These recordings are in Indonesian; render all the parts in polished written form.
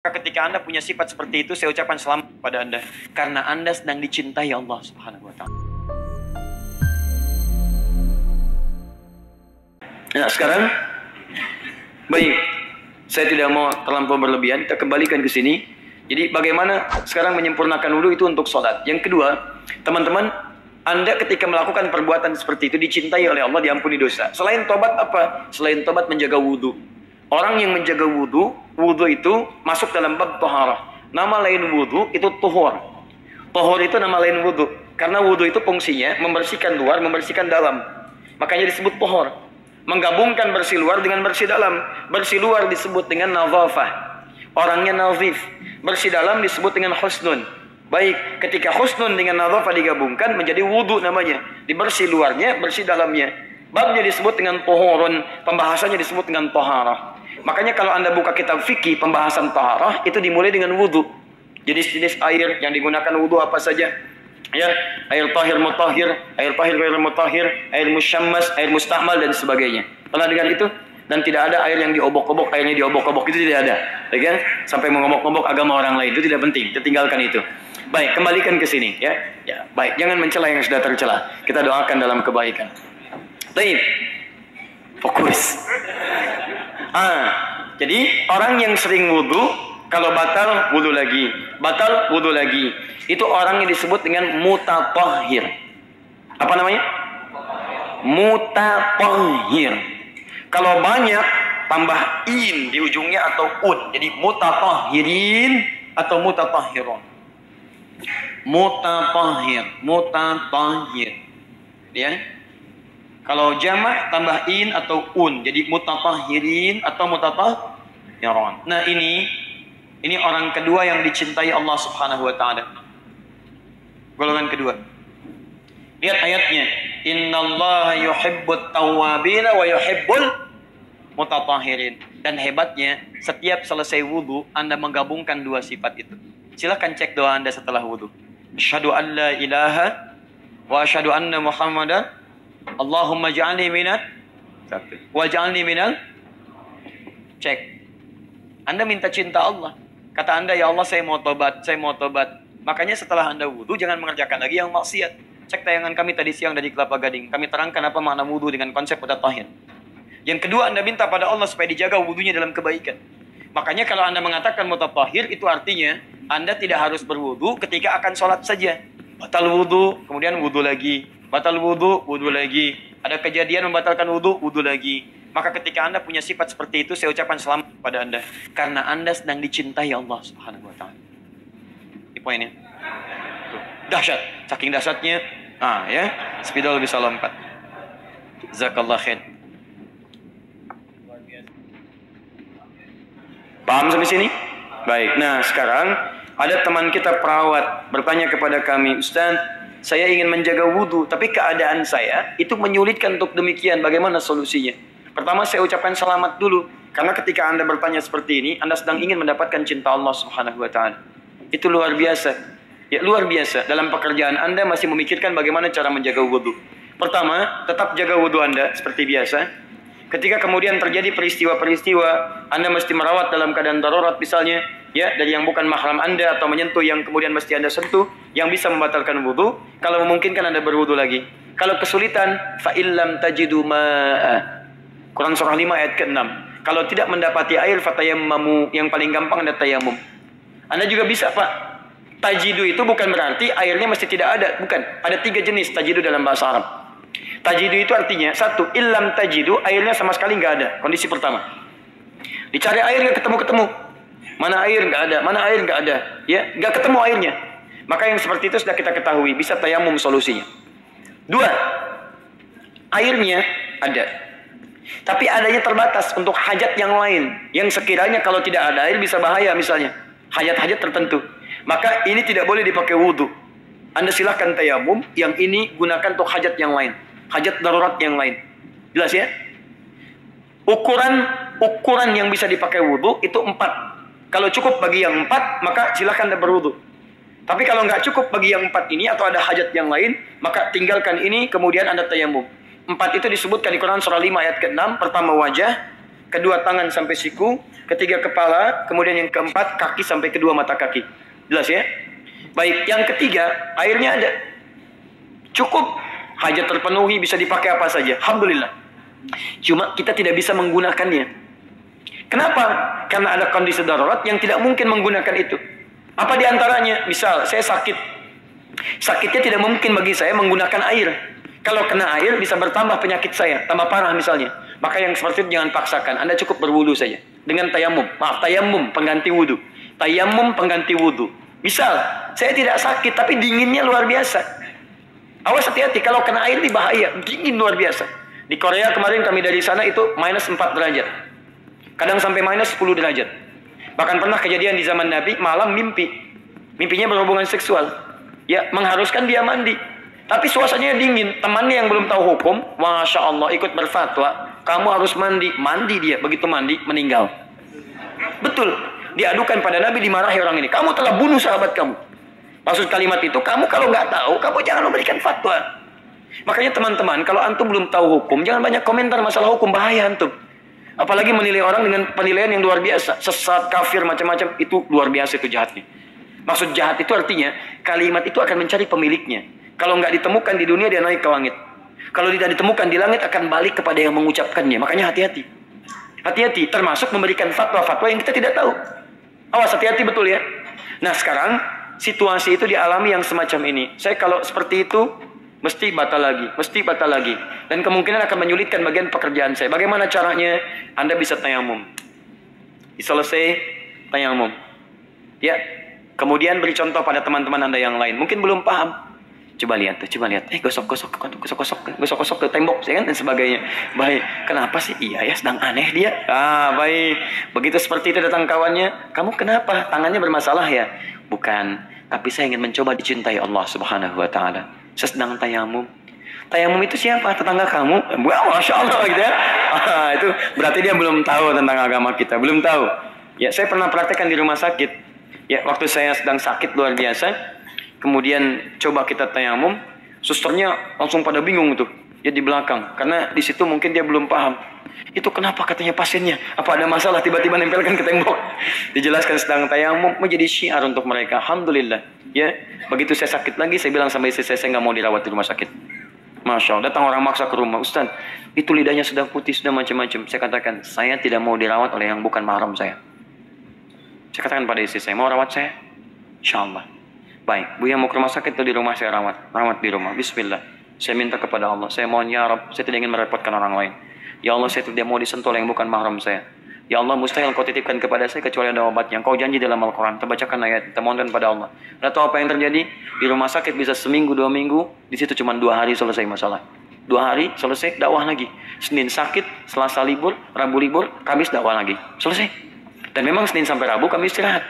Ketika Anda punya sifat seperti itu, saya ucapkan selamat kepada Anda. Karena Anda sedang dicintai Allah Subhanahu wa Ta'ala. Nah, sekarang, baik, saya tidak mau terlampau berlebihan, kita kembalikan ke sini. Jadi, bagaimana sekarang menyempurnakan wudhu itu untuk sholat. Yang kedua, teman-teman, Anda ketika melakukan perbuatan seperti itu dicintai oleh Allah, diampuni dosa. Selain tobat apa? Selain tobat menjaga wudhu. Orang yang menjaga wudhu, wudhu itu masuk dalam bab toharah. Nama lain wudhu itu tuhur. Tuhur itu nama lain wudhu. Karena wudhu itu fungsinya membersihkan luar, membersihkan dalam. Makanya disebut tuhur. Menggabungkan bersih luar dengan bersih dalam. Bersih luar disebut dengan nazafah. Orangnya nazif. Bersih dalam disebut dengan husnun. Baik, ketika husnun dengan nazafah digabungkan menjadi wudhu namanya. Dibersih luarnya, bersih dalamnya. Babnya disebut dengan tuhurun. Pembahasannya disebut dengan toharah. Makanya kalau Anda buka kitab fikih pembahasan taharah itu dimulai dengan wudhu. Jenis-jenis air yang digunakan wudhu apa saja? Ya, air tahir mutahhir, air tahir ghair mutahhir, air musyammas, air musta'mal dan sebagainya. Pernah dengar itu? Dan tidak ada air yang diobok-obok, airnya diobok-obok itu tidak ada. Ya kan? Sampai mengobok-obok agama orang lain itu tidak penting. Kita tinggalkan itu. Baik, kembalikan ke sini ya. Ya, baik, jangan mencela yang sudah tercela. Kita doakan dalam kebaikan. Baik. Fokus. Jadi orang yang sering wudhu, kalau batal wudhu lagi, batal wudhu lagi, itu orang yang disebut dengan mutatahhir. Apa namanya? Mutatahhir. Kalau banyak tambah in di ujungnya atau un, jadi mutatahhirin atau mutatahhirun. Mutatahhir, mutatahhir. Ya. Kalau jamak tambah in atau un, jadi mutatahhirin atau mutatahhirun. Nah ini orang kedua yang dicintai Allah Subhanahu wa Ta'ala. Golongan kedua. Lihat ayatnya. Innallaha yuhibbut tawwabina wa yuhibbul mutatahhirin. Dan hebatnya, setiap selesai wudhu, Anda menggabungkan dua sifat itu. Silakan cek doa Anda setelah wudhu. Asyhadu an la ilaha wa asyhadu anna Muhammadan Allahumma ja'alni minat waj'alni minal. Cek. Anda minta cinta Allah. Kata Anda, ya Allah saya mau tobat, saya mau tobat. Makanya setelah Anda wudhu jangan mengerjakan lagi yang maksiat. Cek tayangan kami tadi siang dari Kelapa Gading. Kami terangkan apa makna wudhu dengan konsep mutatahhir. Yang kedua, Anda minta pada Allah supaya dijaga wudhunya dalam kebaikan. Makanya kalau Anda mengatakan mutatahhir, itu artinya Anda tidak harus berwudhu ketika akan sholat saja. Batal wudhu, kemudian wudhu lagi. Batal wudhu, wudhu lagi. Ada kejadian membatalkan wudhu, wudhu lagi. Maka ketika Anda punya sifat seperti itu, saya ucapkan selamat kepada Anda. Karena Anda sedang dicintai Allah Subhanahu wa Ta'ala. Ini poinnya. Tuh. Dahsyat. Saking dahsyatnya, ya, spidol bisa lompat. Jazakallah khair. Paham sampai sini? Baik. Nah, sekarang ada teman kita perawat bertanya kepada kami, Ustaz, saya ingin menjaga wudhu, tapi keadaan saya itu menyulitkan untuk demikian. Bagaimana solusinya? Pertama, saya ucapkan selamat dulu. Karena ketika Anda bertanya seperti ini, Anda sedang ingin mendapatkan cinta Allah Subhanahu wa Ta'ala. Itu luar biasa. Ya, luar biasa. Dalam pekerjaan Anda masih memikirkan bagaimana cara menjaga wudhu. Pertama, tetap jaga wudhu Anda seperti biasa. Ketika kemudian terjadi peristiwa-peristiwa, Anda mesti merawat dalam keadaan darurat misalnya, ya, dari yang bukan mahram Anda atau menyentuh yang kemudian mesti Anda sentuh, yang bisa membatalkan wudhu. Kalau memungkinkan Anda berwudhu lagi. Kalau kesulitan, fa illam tajidu ma'a. Quran surah 5 ayat ke-6. Kalau tidak mendapati air, fatayammamu. Yang paling gampang ada tayamum. Anda juga bisa, Pak. Tajidu itu bukan berarti airnya mesti tidak ada. Bukan. Ada 3 jenis tajidu dalam bahasa Arab. Tajidu itu artinya, 1, illam tajidu, airnya sama sekali nggak ada. Kondisi pertama. Dicari air nggak ketemu-ketemu. Mana air nggak ada, mana air nggak ada. Ya, nggak ketemu airnya. Maka yang seperti itu sudah kita ketahui. Bisa tayamum solusinya. 2, airnya ada. Tapi adanya terbatas untuk hajat yang lain. Yang sekiranya kalau tidak ada air bisa bahaya misalnya. Hajat-hajat tertentu. Maka ini tidak boleh dipakai wudhu. Anda silahkan tayamum. Yang ini gunakan untuk hajat yang lain. Hajat darurat yang lain. Jelas ya? Ukuran yang bisa dipakai wudhu itu 4. Kalau cukup bagi yang 4, maka silahkan Anda berwudhu. Tapi kalau nggak cukup bagi yang 4 ini atau ada hajat yang lain, maka tinggalkan ini kemudian Anda tayamum. 4 itu disebutkan di Quran surah 5 ayat ke-6. Pertama wajah, kedua tangan sampai siku, ketiga kepala, kemudian yang keempat kaki sampai kedua mata kaki. Jelas ya? Baik, yang ketiga, airnya ada. Cukup, hajat terpenuhi, bisa dipakai apa saja. Alhamdulillah. Cuma kita tidak bisa menggunakannya. Kenapa? Karena ada kondisi darurat yang tidak mungkin menggunakan itu. Apa diantaranya? Misal, saya sakit. Sakitnya tidak mungkin bagi saya menggunakan air. Kalau kena air bisa bertambah penyakit saya, tambah parah misalnya. Maka yang seperti itu jangan paksakan. Anda cukup berwudu saja. Dengan tayamum. Maaf, tayamum pengganti wudu. Tayamum pengganti wudu. Misal, saya tidak sakit tapi dinginnya luar biasa. Awas hati-hati, kalau kena air ini bahaya. Dingin luar biasa. Di Korea kemarin kami dari sana itu minus 4 derajat. Kadang sampai minus 10 derajat. Bahkan pernah kejadian di zaman Nabi, malam mimpi. Mimpinya berhubungan seksual. Ya, mengharuskan dia mandi. Tapi suasananya dingin. Temannya yang belum tahu hukum, Masya Allah, ikut berfatwa. Kamu harus mandi. Mandi dia. Begitu mandi, meninggal. Betul. Diadukan pada Nabi, dimarahi orang ini. Kamu telah bunuh sahabat kamu. Maksud kalimat itu, kamu kalau nggak tahu, kamu jangan memberikan fatwa. Makanya teman-teman, kalau antum belum tahu hukum, jangan banyak komentar masalah hukum. Bahaya antum. Apalagi menilai orang dengan penilaian yang luar biasa. Sesat, kafir, macam-macam. Itu luar biasa, itu jahatnya. Maksud jahat itu artinya, kalimat itu akan mencari pemiliknya. Kalau nggak ditemukan di dunia, dia naik ke langit. Kalau tidak ditemukan di langit, akan balik kepada yang mengucapkannya. Makanya hati-hati. Hati-hati, termasuk memberikan fatwa-fatwa yang kita tidak tahu. Awas, hati-hati betul ya. Nah sekarang, situasi itu dialami yang semacam ini. Saya kalau seperti itu, mesti batal lagi. Mesti batal lagi. Dan kemungkinan akan menyulitkan bagian pekerjaan saya. Bagaimana caranya? Anda bisa tayamum. Selesai, tayamum. Ya. Kemudian beri contoh pada teman-teman Anda yang lain. Mungkin belum paham. Coba lihat tuh, coba lihat. Gosok-gosok ke tembok, ya kan, dan sebagainya. Baik, kenapa sih? Iya ya, sedang aneh dia. Baik. Begitu seperti itu datang kawannya, kamu kenapa? Tangannya bermasalah ya? Bukan, tapi saya ingin mencoba dicintai Allah Subhanahu wa taala. Saya sedang tayamum. Tayamum itu siapa? Tetangga kamu? Wah, Masya Allah gitu ya. Itu berarti dia belum tahu tentang agama kita, belum tahu. Ya, saya pernah praktekkan di rumah sakit. Ya, waktu saya sedang sakit luar biasa. Kemudian coba kita tayamum, susternya langsung pada bingung tuh, dia di belakang, karena di situ mungkin dia belum paham. Itu kenapa katanya pasiennya? Apa ada masalah tiba-tiba nempelkan ke tembok? Dijelaskan sedang tayamum, menjadi syiar untuk mereka. Alhamdulillah. Ya, begitu saya sakit lagi, saya bilang sama istri saya nggak mau dirawat di rumah sakit. Masya Allah, datang orang maksa ke rumah, Ustaz, itu lidahnya sudah putih, sudah macam-macam. Saya katakan, saya tidak mau dirawat oleh yang bukan mahram saya. Saya katakan pada istri saya, mau rawat saya? Insya Allah. Baik, Bu yang mau ke rumah sakit atau di rumah saya rawat di rumah. Bismillah. Saya minta kepada Allah, saya mohon ya Rabb, saya tidak ingin merepotkan orang lain. Ya Allah, saya tidak mau disentuh oleh yang bukan mahram saya. Ya Allah, mustahil kau titipkan kepada saya kecuali ada obatnya. Kau janji dalam Al-Quran, terbacakan ayat, kita mohonkan pada Allah. Dan tahu apa yang terjadi? Di rumah sakit bisa seminggu, 2 minggu, di situ cuma 2 hari selesai masalah. 2 hari selesai, dakwah lagi. Senin sakit, Selasa libur, Rabu libur, Kamis dakwah lagi. Selesai. Dan memang Senin sampai Rabu kami istirahat.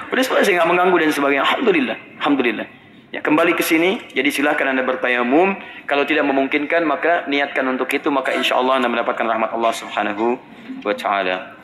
Udah selesai, nggak mengganggu dan sebagainya. Alhamdulillah, alhamdulillah. Ya, kembali ke sini. Jadi silahkan Anda bertayamum. Kalau tidak memungkinkan, maka niatkan untuk itu. Maka insya Allah Anda mendapatkan rahmat Allah Subhanahu wa Ta'ala.